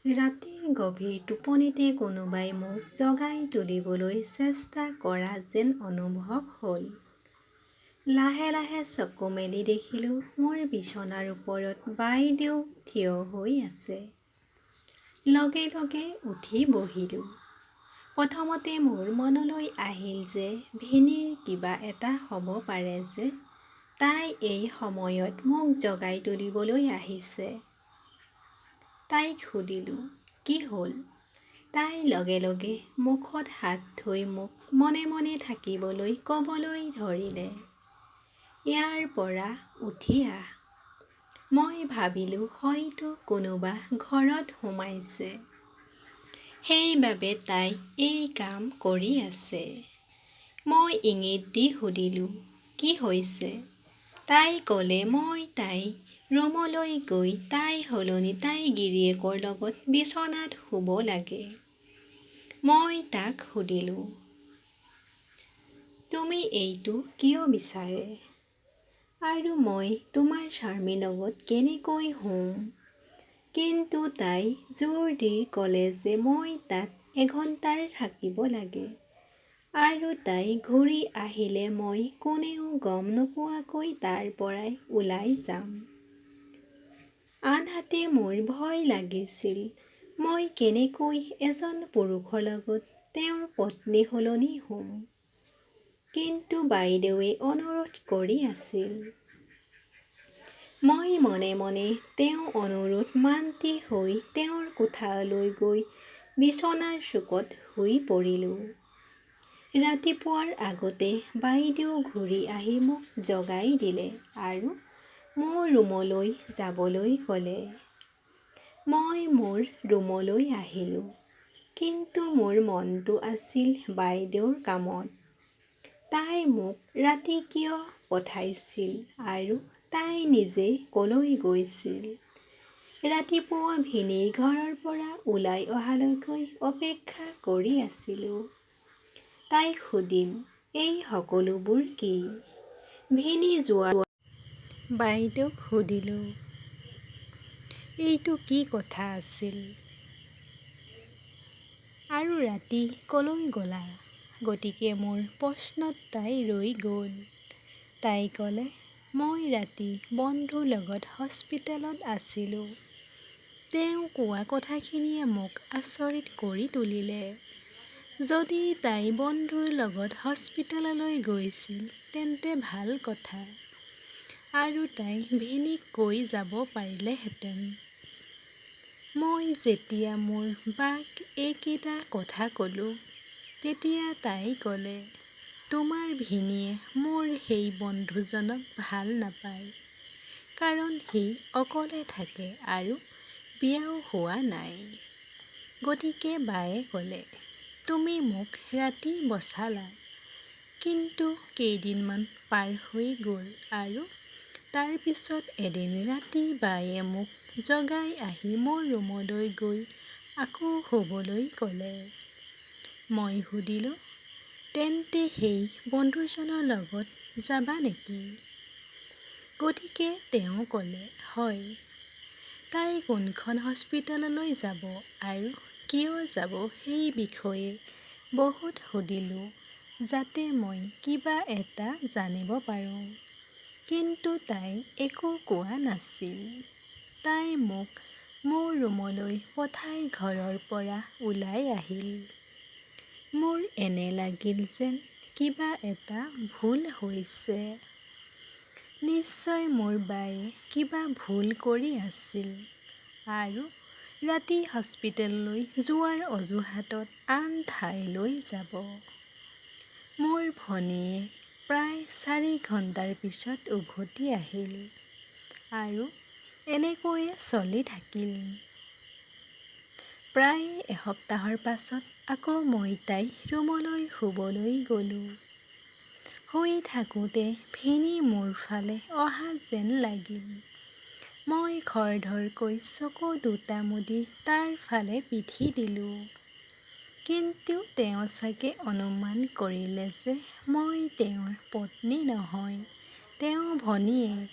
ৰাতিৰ গভীৰ টোপনিতে কোনোবাই মোক জগাই তুলিবলৈ চেষ্টা কৰা যেন অনুভৱ হ'ল। লাহে লাহে চকু মেলি দেখিলোঁ মোৰ বিছনাৰ ওপৰত বাইদেউ থিয় হৈ আছে। লগে লগে উঠি বহিলোঁ। প্ৰথমতে মোৰ মনলৈ আহিল যে ভিনীৰ কিবা এটা হ'ব পাৰে যে তাই এই সময়ত মোক জগাই তুলিবলৈ আহিছে। তাইক সুধিলোঁ, কি হ'ল? তাই লগে লগে মুখত হাত ধুই মোক মনে মনে থাকিবলৈ ক'বলৈ ধৰিলে, ইয়াৰ পৰা উঠি আহ। মই ভাবিলোঁ হয়তো কোনোবা ঘৰত সোমাইছে, সেইবাবে তাই এই কাম কৰি আছে। মই ইংগিত দি সুধিলোঁ, কি হৈছে? তাই ক'লে মই তাইৰ ৰুমলৈ গৈ তাই সলনি তাইৰ গিৰীয়েকৰ লগত বিছনাত শুব লাগে। মই তাক সুধিলোঁ, তুমি এইটো কিয় বিচাৰে? আৰু মই তোমাৰ স্বামীৰ লগত কেনেকৈ শুম? কিন্তু তাই জোৰ দি ক'লে যে মই তাত এঘণ্টাৰ থাকিব লাগে আৰু তাই ঘূৰি আহিলে মই কোনেও গম নোপোৱাকৈ তাৰ পৰাই ওলাই যাম। আনহাতে মোৰ ভয় লাগিছিল মই কেনেকৈ এজন পুৰুষৰ লগত তেওঁৰ পত্নী সলনি হ'ম। কিন্তু বাইদেৱে অনুৰোধ কৰি আছিল। মই মনে মনে তেওঁৰ অনুৰোধ মান্তি হৈ তেওঁৰ কোঠালৈ গৈ বিছনাৰ চুকত শুই পৰিলোঁ। ৰাতিপুৱাৰ আগতে বাইদেউ ঘূৰি আহি মোক জগাই দিলে আৰু মোৰ ৰুমলৈ যাবলৈ ক'লে। মই মোৰ ৰুমলৈ আহিলোঁ, কিন্তু মোৰ মনটো আছিল বাইদেউৰ কামত। তাই মোক ৰাতি কিয় পঠাইছিল আৰু তাই নিজে ক'লৈ গৈছিল? ৰাতিপুৱা ভিনীৰ ঘৰৰ পৰা ওলাই অহালৈকে অপেক্ষা কৰি আছিলোঁ। তাইক সুধিম, এই সকলোবোৰ কি? ভিনী যোৱাৰ বাইদেউক সুধিলোঁ, এইটো কি কথা আছিল? আৰু ৰাতি ক'লৈ গ'লা? গতিকে মোৰ প্ৰশ্নত তাই ৰৈ গ'ল। তাই ক'লে, মই ৰাতি বন্ধুৰ লগত হস্পিটেলত আছিলোঁ। তেওঁ কোৱা কথাখিনিয়ে মোক আচৰিত কৰি তুলিলে। যদি তাই বন্ধুৰ লগত হস্পিটেললৈ গৈছিল তেন্তে ভাল কথা। আৰু তাই ভিনীক কৈ যাব পাৰিলেহেঁতেন। মই যেতিয়া মোৰ বাক এইকেইটা কথা ক'লোঁ, তেতিয়া তাই ক'লে, তোমাৰ ভিনীয়ে মোৰ সেই বন্ধুজনক ভাল নাপায়, কাৰণ সি অকলে থাকে আৰু বিয়াও হোৱা নাই। গতিকে বায়ে ক'লে, তুমি মোক ৰাতি বচালা। কিন্তু কেইদিনমান পাৰ হৈ গ'ল আৰু তাৰ পিছত এদিন ৰাতি বায়ে মোক জগাই আহি মোৰ ৰুমলৈ গৈ আকৌ শুবলৈ ক'লে। মই সুধিলোঁ, তেন্তে সেই বন্ধুজনৰ লগত যাবা নেকি? গতিকে তেওঁ ক'লে, হয়। তাই কোনখন হস্পিটেললৈ যাব আৰু কিয় যাব সেই বিষয়ে বহুত সুধিলোঁ যাতে মই কিবা এটা জানিব পাৰোঁ। কিন্তু তাই একো কোৱা নাছিল। তাই মোক মোৰ ৰুমলৈ পঠাই ঘৰৰ পৰা ওলাই আহিল। মোৰ এনে লাগিল যেন কিবা এটা ভুল হৈছে। নিশ্চয় মোৰ বায়ে কিবা ভুল কৰি আছিল আৰু ৰাতি হস্পিটেললৈ যোৱাৰ অজুহাতত আন ঠাইলৈ যাব। মোৰ ভনীয়ে প্ৰায় 4 ঘণ্টাৰ পিছত উভতি আহিল আৰু এনেকৈয়ে চলি থাকিল। প্ৰায় এসপ্তাহৰ পাছত আকৌ মই তাইৰ ৰুমলৈ শুবলৈ গ'লোঁ। শুই থাকোঁতে ভিনী মোৰ ফালে অহা যেন লাগিল। মই খৰধৰকৈ চকু দুটা মুদি তাৰ ফালে পিঠি দিলোঁ। কিন্তু তেওঁ চাগে অনুমান কৰিলে যে মই তেওঁৰ পত্নী নহয়, তেওঁৰ ভনীয়েক।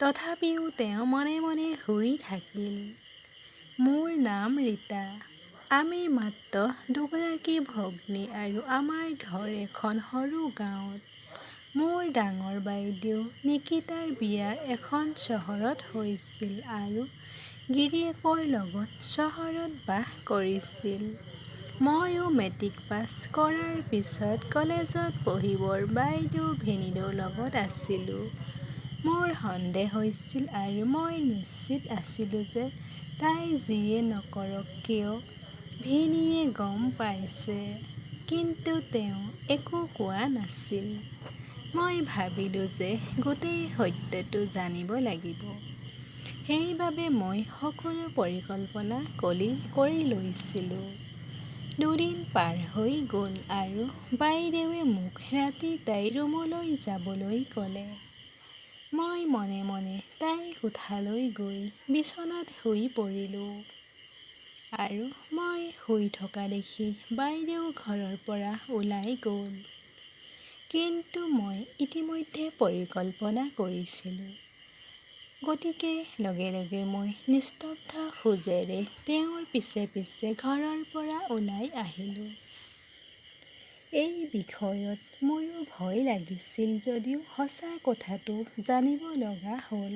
তথাপিও তেওঁ মনে মনে শুই থাকিল। মোৰ নাম ৰীতা। আমি মাত্ৰ দুগৰাকী ভগ্নী আৰু আমাৰ ঘৰ এখন সৰু গাঁৱত। মোৰ ডাঙৰ বাইদেউ নিকিতাৰ বিয়া এখন চহৰত হৈছিল আৰু গিৰিয়েকৰ লগত চহৰত বাস কৰিছিল। ময়ো মেট্ৰিক পাছ কৰাৰ পিছত কলেজত পঢ়িবৰ বাইদেউ ভিনিদেউৰ লগত আছিলোঁ। মোৰ সন্দেহ হৈছিল আৰু মই নিশ্চিত আছিলোঁ যে তাই যিয়ে নকৰক কিয় ভিনিয়ে গম পাইছে, কিন্তু তেওঁ একো কোৱা নাছিল। মই ভাবিলোঁ যে গোটেই সত্যটো জানিব লাগিব। সেইবাবে মই সকলো পৰিকল্পনা কৰি লৈছিলোঁ। দুদিন পাৰ হৈ গ'ল আৰু বাইদেৱে মোক ৰাতি তাইৰ ৰুমলৈ যাবলৈ ক'লে। মই মনে মনে তাইৰ কোঠালৈ গৈ বিচনাত শুই পৰিলোঁ। আৰু মই শুই থকা দেখি বাইদেউ ঘৰৰ পৰা ওলাই গ'ল। কিন্তু মই ইতিমধ্যে পৰিকল্পনা কৰিছিলোঁ। গতিকে লগে লগে মই নিস্তব্ধ খোজেৰে তেওঁৰ পিছে পিছে ঘৰৰ পৰা ওলাই আহিলোঁ। এই বিষয়ত মোৰো ভয় লাগিছিল যদিও সঁচা কথাটো জানিব লগা হ'ল।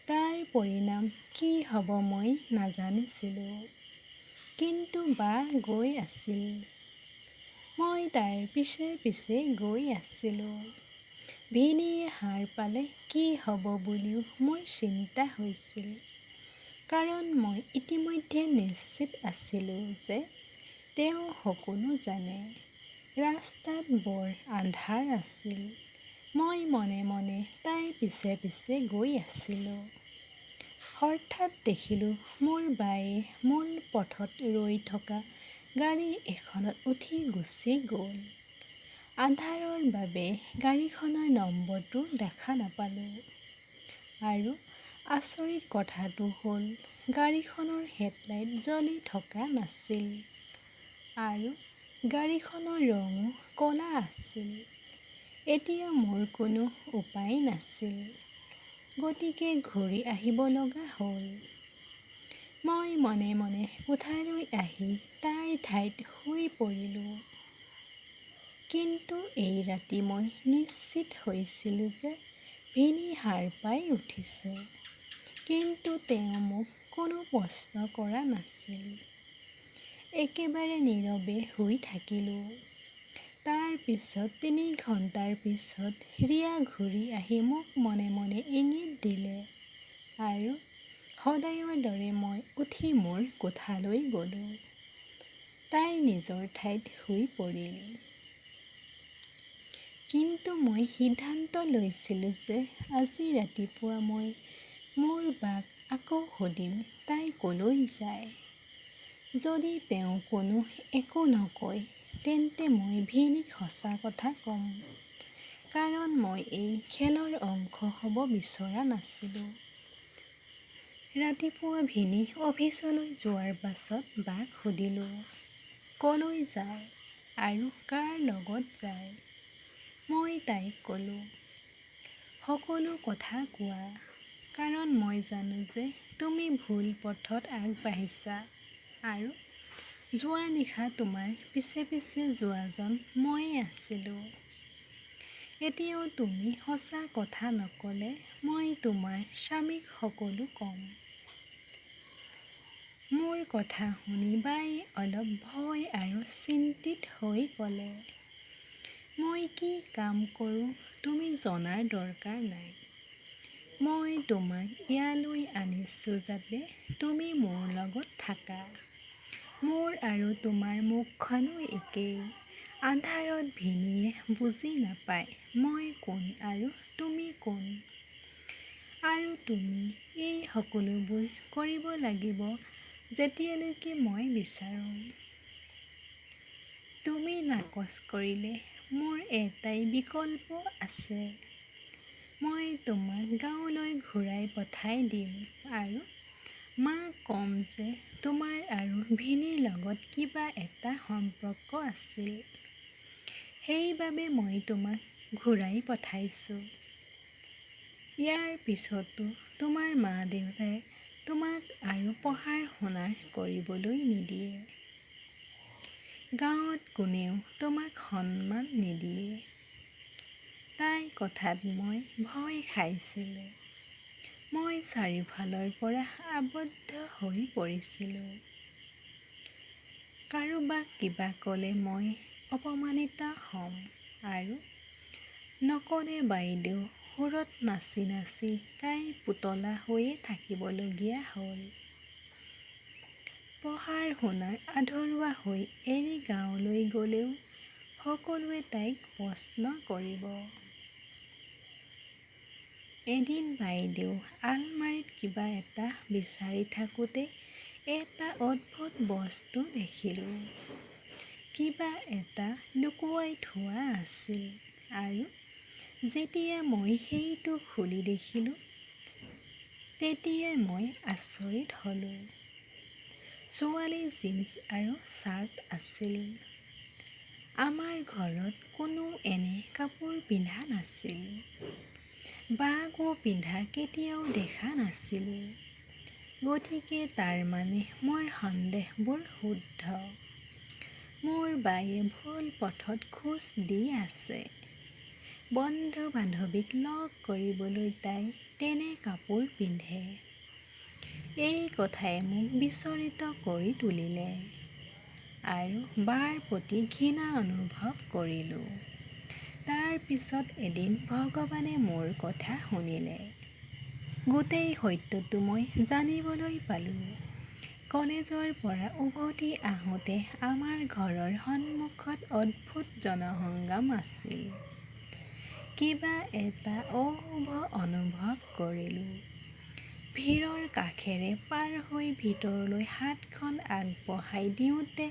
তাৰ পৰিণাম কি হ'ব মই নাজানিছিলোঁ। কিন্তু বা গৈ আছিল। মই তাইৰ পিছে পিছে গৈ আছিলোঁ। ভিনিয়ে সাৰ পালে কি হ'ব বুলিও মোৰ চিন্তা হৈছিল। কাৰণ মই ইতিমধ্যে নিশ্চিত আছিলোঁ যে তেওঁ সকলো জানে। ৰাস্তাত বৰ আন্ধাৰ আছিল। মই মনে মনে তাইৰ পিছে পিছে গৈ আছিলোঁ। হঠাৎ দেখিলোঁ মোৰ বায়ে মূল পথত ৰৈ থকা গাড়ী এখনত উঠি গুচি গ'ল। আন্ধাৰৰ বাবে গাড়ীখনৰ নম্বৰটো দেখা নাপালোঁ। আৰু আচৰিত কথাটো হ'ল গাড়ীখনৰ হেডলাইট জ্বলি থকা নাছিল। আৰু গাড়ীখনৰ ৰঙো ক'লা আছিল। এতিয়া মোৰ কোনো উপায় নাছিল। গতিকে ঘূৰি আহিব লগা হ'ল। মই মনে মনে কোঠালৈ আহি তাইৰ ঠাইত শুই পৰিলোঁ। কিন্তু এই ৰাতি মই নিশ্চিত হৈছিলোঁ যে ভিনি সাৰ পাই উঠিছে। কিন্তু তেওঁ মোক কোনো প্ৰশ্ন কৰা নাছিল। একেবাৰে নীৰৱে শুই থাকিলোঁ। তাৰ পিছত ৩ ঘণ্টাৰ পিছত ৰিয়া ঘূৰি আহি মোক মনে মনে ইংগিত দিলে আৰু সদায়ৰ দৰে মই উঠি মোৰ কোঠালৈ গ'লোঁ। তাই নিজৰ ঠাইত শুই পৰিল। কিন্তু মই সিদ্ধান্ত লৈছিলোঁ যে আজি ৰাতিপুৱা মই মোৰ বাক আকৌ সুধিম তাই ক'লৈ যায়। যদি তেওঁ একো নকয় তেন্তে মই ভিনিক সঁচা কথা ক'ম। কাৰণ মই এই খেলৰ অংশ হ'ব বিচৰা নাছিলোঁ। ৰাতিপুৱা ভিনি অফিচলৈ যোৱাৰ পাছত বাক সুধিলোঁ, ক'লৈ যায় আৰু কাৰ লগত যায়। মই তাইক ক'লোঁ, সকলো কথা কোৱা। কাৰণ মই জানো যে তুমি ভুল পথত আগবাঢ়িছা আৰু যোৱা নিশা তোমাৰ পিছে পিছে যোৱাজন ময়েই আছিলোঁ। এতিয়াও তুমি সঁচা কথা নক'লে মই তোমাৰ স্বামীক সকলো ক'ম। মোৰ কথা শুনি বায়ে অলপ ভয় আৰু চিন্তিত হৈ ক'লে, মই কি কাম কৰোঁ তুমি জনাৰ দৰকাৰ নাই। মই তোমাক ইয়ালৈ আনিছোঁ যাতে তুমি মোৰ লগত থাকা। মোৰ আৰু তোমাৰ মুখখনো একেই। আন্ধাৰত ভিনিয়ে বুজি নাপায় মই কোন আৰু তুমি কোন। আৰু তুমি এই সকলোবোৰ কৰিব লাগিব যেতিয়ালৈকে মই বিচাৰোঁ। তুমি নাকচ কৰিলে মোৰ এটাই বিকল্প আছে। মই তোমাক গাঁৱলৈ ঘূৰাই পঠাই দিম আৰু মাক ক'ম যে তোমাৰ আৰু ভিনিৰ লগত কিবা এটা সম্পৰ্ক আছিল। সেইবাবে মই তোমাক ঘূৰাই পঠাইছোঁ। ইয়াৰ পিছতো তোমাৰ মা দেউতাই তোমাক আৰু পঢ়া-শুনা কৰিবলৈ নিদিয়ে। গাঁৱত কোনেও তোমাক সন্মান নিদিয়ে। তাইৰ কথাত মই ভয় খাইছিলোঁ। মই চাৰিওফালৰ পৰা আবদ্ধ হৈ পৰিছিলোঁ। কাৰোবাক কিবা ক'লে মই অপমানিত হ'ম আৰু নকলে বাইদেউ সুৰত নাচি নাচি তাইৰ পুতলা হৈয়ে থাকিবলগীয়া হ'ল। পঢ়াৰ-শুনাৰ আধৰুৱা হৈ এৰি গাঁৱলৈ গ'লেও সকলোৱে তাইক প্ৰশ্ন কৰিব। এদিন বাইদেউ আলমাৰীত কিবা এটা বিচাৰি থাকোঁতে এটা অদ্ভুত বস্তু দেখিলোঁ। কিবা এটা লুকুৱাই থোৱা আছিল আৰু যেতিয়া মই সেইটো খুলি দেখিলোঁ, তেতিয়াই মই আচৰিত হ'লোঁ। ছোৱালীৰ জিন্স আৰু চাৰ্ট আছিল। আমাৰ ঘৰত কোনো এনে কাপোৰ পিন্ধা নাছিল। বাকো পিন্ধা কেতিয়াও দেখা নাছিলোঁ। গতিকে তাৰ মানে মোৰ সন্দেহবোৰ শুদ্ধ। মোৰ বায়ে ভুল পথত খোজ দি আছে। বন্ধু-বান্ধৱীক লগ কৰিবলৈ তাই তেনে কাপোৰ পিন্ধে। এই কথাই মোক বিচলিত কৰি তুলিলে আৰু বাৰ প্ৰতি ঘৃণা অনুভৱ কৰিলোঁ। তাৰ পিছত এদিন ভগৱানে মোৰ কথা শুনিলে। গোটেই সত্যটো মই জানিবলৈ পালোঁ। কলেজৰ পৰা উভতি আহোঁতে আমাৰ ঘৰৰ সন্মুখত অদ্ভুত জনসংগ্ৰাম আছিল। কিবা এটা অশুভ অনুভৱ কৰিলোঁ। ভিৰৰ কাষেৰে পাৰ হৈ ভিতৰলৈ হাতখন আগবঢ়াই দিওঁতে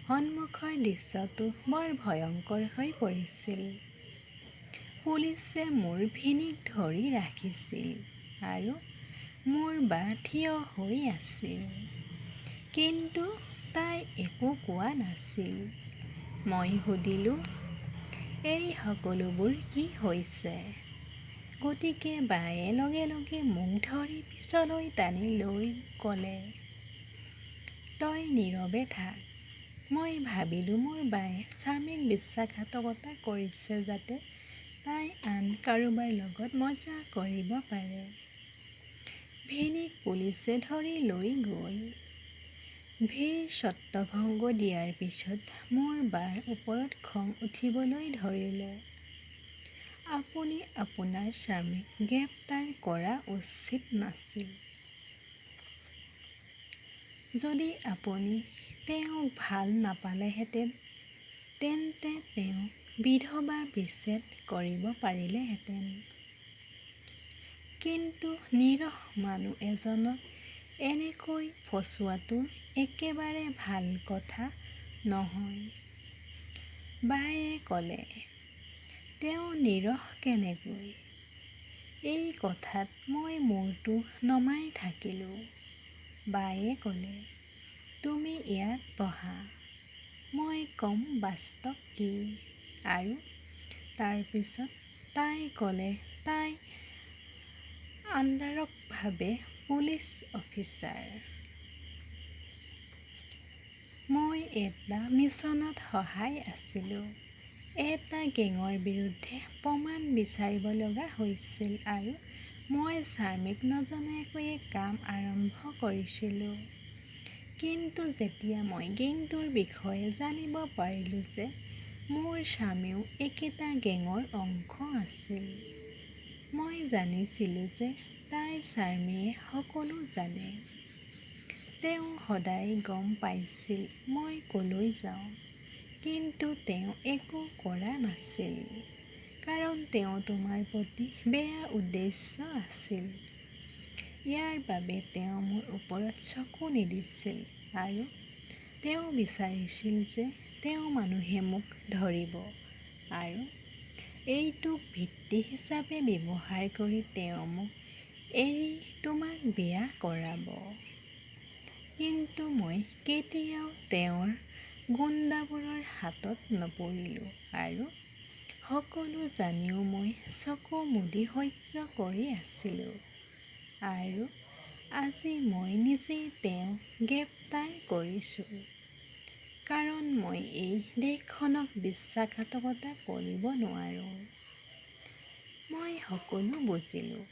সন্মুখৰ দৃশ্যটো বৰ ভয়ংকৰ হৈ পৰিছিল। পুলিচে মোৰ ভিনীক ধৰি ৰাখিছিল আৰু মোৰ বা থিয় হৈ আছিল। কিন্তু তাই একো কোৱা নাছিল। মই সুধিলোঁ, এই সকলোবোৰ কি হৈছে? গতিকে বায়ে লগে লগে মোক ধৰি পিছলৈ টানি লৈ ক'লে, তই নীৰৱে থাক। মই ভাবিলোঁ মোৰ বায়ে স্বামীক বিশ্বাসঘাতকতা কৰিছে যাতে তাই আন কাৰোবাৰ লগত মজা কৰিব পাৰে। ভিনীক পুলিচে ধৰি লৈ গ'ল। ভিৰ ছত্ৰভংগ দিয়াৰ পিছত মোৰ বাৰ ওপৰত খং উঠিবলৈ ধৰিলে। আপুনি আপোনাৰ স্বামীক গ্ৰেপ্তাৰ কৰা উচিত নাছিল। যদি আপুনি তেওঁক ভাল নাপালেহেঁতেন, তেন্তে তেওঁক বিধৱা বিচ্ছেদ কৰিব পাৰিলেহেঁতেন। কিন্তু নিৰীহ মানুহ এজনক এনেকৈ ফচুৱাটো একেবাৰে ভাল কথা নহয়। বায়ে ক'লে, তেওঁ নিৰীহ কেনেকৈ? এই কথাত মই মূৰটো নমাই থাকিলোঁ। বায়ে ক'লে, তুমি ইয়াত বহা, মই ক'ম বাস্তৱ কি। আৰু তাৰ পিছত তাই ক'লে তাই আন্তৰিকভাৱে পুলিচ অফিচাৰ। মই এটা মিছনত সহায় আছিলোঁ। এটা গেঙৰ বিৰুদ্ধে প্ৰমাণ বিচাৰিব লগা হৈছিল আৰু মই স্বামীক নজনাকৈয়ে কাম আৰম্ভ কৰিছিলোঁ। কিন্তু যেতিয়া মই গেংটোৰ বিষয়ে জানিব পাৰিলোঁ যে মোৰ স্বামীও একেটা গেঙৰ অংশ আছিল, মই জানিছিলোঁ যে তাইৰ স্বামীয়ে সকলো জানে। তেওঁ সদায় গম পাইছিল মই ক'লৈ যাওঁ। কিন্তু তেওঁ একো কৰা নাছিল। কাৰণ তেওঁৰ তোমাৰ প্ৰতি বেয়া উদ্দেশ্য আছিল। ইয়াৰ বাবে তেওঁ মোৰ ওপৰত চকু নিদিছিল আৰু তেওঁ বিচাৰিছিল যে তেওঁ মানুহে মোক ধৰিব আৰু এইটোক ভিত্তি হিচাপে ব্যৱহাৰ কৰি তেওঁ মোক এৰি তোমাক বিয়া কৰাব। কিন্তু মই কেতিয়াও তেওঁৰ গুণ্ডাবোৰৰ হাতত নপৰিলোঁ আৰু সকলো জানিও মই চকু মুদি সহ্য কৰি আছিলোঁ। আৰু আজি মই নিজেই তেওঁক গ্ৰেপ্তাৰ কৰিছোঁ, কাৰণ মই এই দেশখনক বিশ্বাসঘাতকতা কৰিব নোৱাৰোঁ। মই সকলো বুজিলোঁ।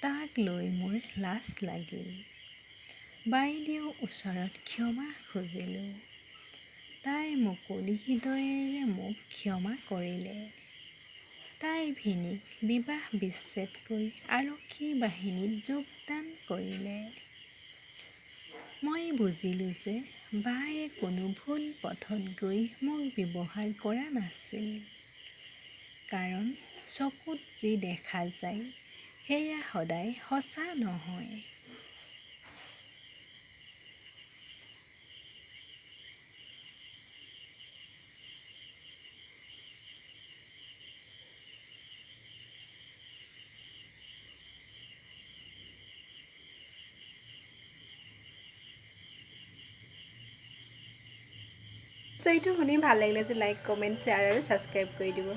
তাক লৈ মোৰ লাজ লাগিল। বাইদেউৰ ওচৰত ক্ষমা খুজিলোঁ। তাই মুকলি হৃদয়েৰে মোক ক্ষমা কৰিলে। তাই ভিনিক বিবাহ বিচ্ছেদ কৰি আৰক্ষী বাহিনীত যোগদান কৰিলে। মই বুজিলোঁ যে বায়ে কোনো ভুল পথত গৈ মোক ব্যৱহাৰ কৰা নাছিল, কাৰণ চকুত যি দেখা যায় সেয়া সদায় সঁচা নহয়। চ' এইটো শুনি ভাল লাগিলে যে লাইক, কমেণ্ট, শ্বেয়াৰ আৰু ছাবস্ক্ৰাইব কৰি দিব।